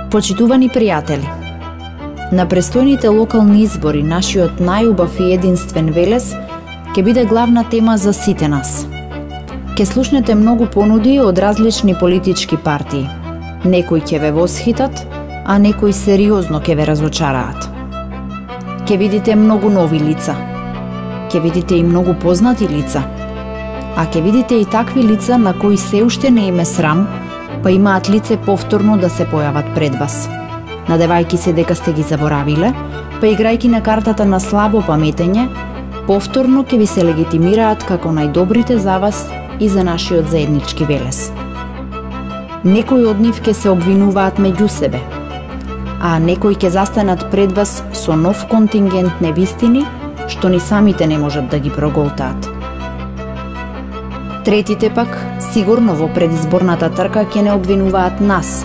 Почитувани пријатели, на престојните локални избори нашиот најубав и единствен Велес ќе биде главна тема за сите нас. Ќе слушнете многу понуди од различни политички партии. Некои ќе ве восхитат, а некои сериозно ќе ве разочараат. Ќе видите многу нови лица. Ќе видите и многу познати лица. А ќе видите и такви лица на кои се уште не им е срам, па имаат лице повторно да се појават пред вас. Надевајки се дека сте ги заборавиле, па играјки на картата на слабо паметење, повторно ќе ви се легитимираат како најдобрите за вас и за нашиот заеднички Велес. Некои од нив ќе се обвинуваат меѓу себе, а некои ќе застанат пред вас со нов контингент невистини, што ни самите не можат да ги проголтаат. Третите пак, сигурно во предизборната трка ќе не обвинуваат нас,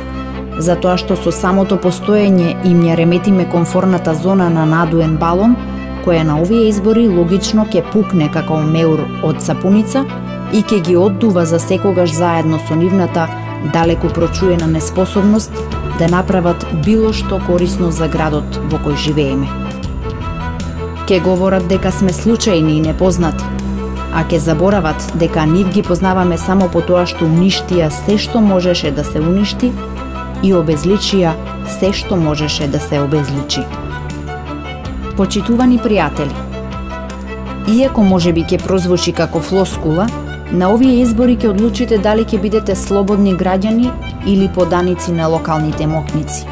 затоа што со самото постоење им ја реметиме комфорната зона на надуен балон, која на овие избори логично ќе пукне како меур од сапуница и ќе ги оддува за секогаш заедно со нивната далеку прочуена неспособност да направат било што корисно за градот во кој живееме. Ќе говорат дека сме случајни и непознати, а ќе заборават дека нив ги познаваме само по тоа што уништија се што можеше да се уништи и обезличија се што можеше да се обезличи. Почитувани пријатели, иако можеби ќе прозвучи како флоскула, на овие избори ќе одлучите дали ќе бидете слободни граѓани или поданици на локалните мокници.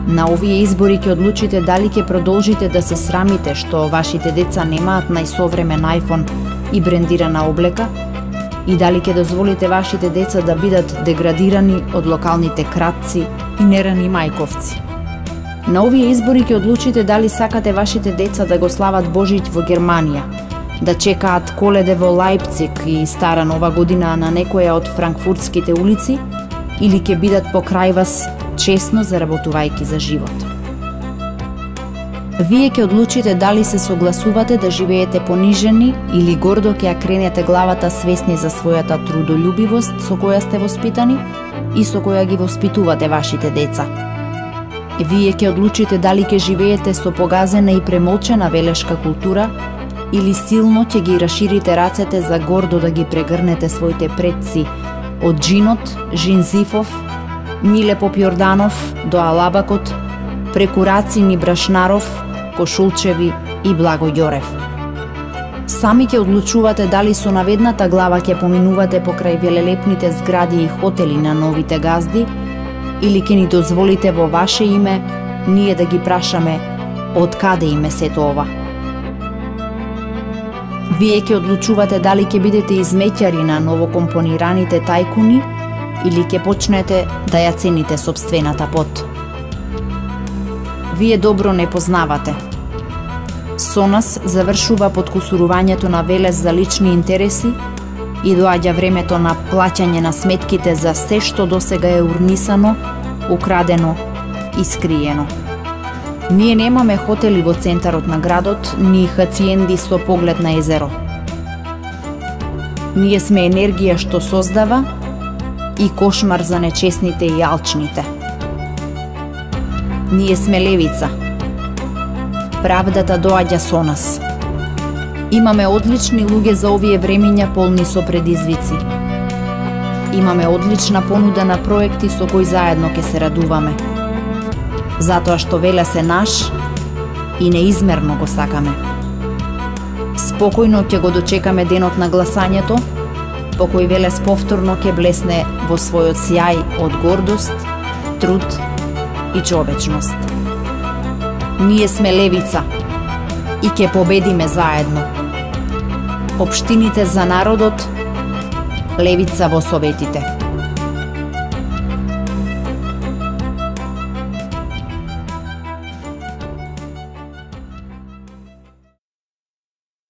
На овие избори ќе одлучите дали ќе продолжите да се срамите што вашите деца немаат најсовремен iPhone и брендирана облека, и дали ќе дозволите вашите деца да бидат деградирани од локалните кратци и нерани мајковци. На овие избори ќе одлучите дали сакате вашите деца да го слават Божиќ во Германија, да чекаат Коледе во Лајпциг и Стара Нова година на некоја од франкфуртските улици, или ќе бидат покрај вас честно заработувајќи за живот. Вие ќе одлучите дали се согласувате да живеете понижени или гордо ќе ја кренете главата свесни за својата трудолюбивост со која сте воспитани и со која ги воспитувате вашите деца. Вие ќе одлучите дали ќе живеете со погазена и премолчена велешка култура или силно ќе ги раширите рацете за гордо да ги прегрнете своите предци од Джинот, Жинзифов, Миле Попјорданов до Алабакот, преку Рацин и Брашнаров, Кошулчеви и Благо Ѓорев. Сами ќе одлучувате дали со наведната глава ќе поминувате покрај велелепните згради и хотели на новите газди или ќе ни дозволите во ваше име ние да ги прашаме од каде име сето ова. Вие ќе одлучувате дали ќе бидете измеќари на новокомпонираните тајкуни или ќе почнете да ја цените сопствената пот. Вие добро не познавате. Со нас завршува подкусурувањето на Велес за лични интереси и доаѓа времето на плаќање на сметките за се што досега е урнисано, украдено и скриено. Ние немаме хотели во центарот на градот, ни хациенди со поглед на езеро. Ние сме енергија што создава и кошмар за нечесните и алчните. Ние сме левица. Правдата доаѓа со нас. Имаме одлични луѓе за овие времиња полни со предизвици. Имаме одлична понуда на проекти со кои заедно ќе се радуваме. Затоа што Велес е наш и неизмерно го сакаме. Спокојно ќе го дочекаме денот на гласањето, по кој Велес повторно ќе блесне во својот сјај од гордост, труд и човечност. Ние сме левица и ќе победиме заедно. Општините за народот, левица во советите.